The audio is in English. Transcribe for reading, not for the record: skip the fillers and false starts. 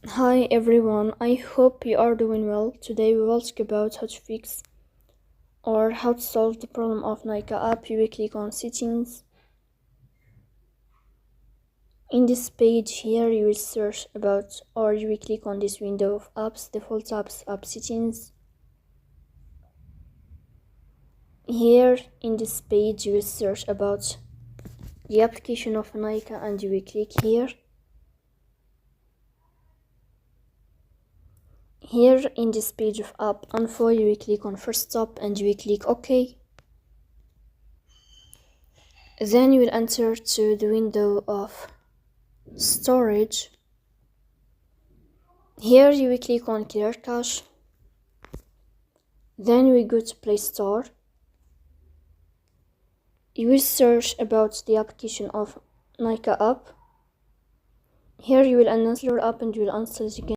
Hi everyone, I hope you are doing well. Today we will talk about how to fix or how to solve the problem of Nykaa app. You will click on settings. In this page here you will search about or you will click on this window of apps, default apps, app settings. Here in this page you will search about the application of Nykaa and you will click here. Here in this page of app info you will click on first stop and you will click OK. Then you will enter to the window of storage. Here you will click on clear cache. Then we go to Play Store. You will search about the application of Nykaa app. Here you will uninstall your app and you will install it again.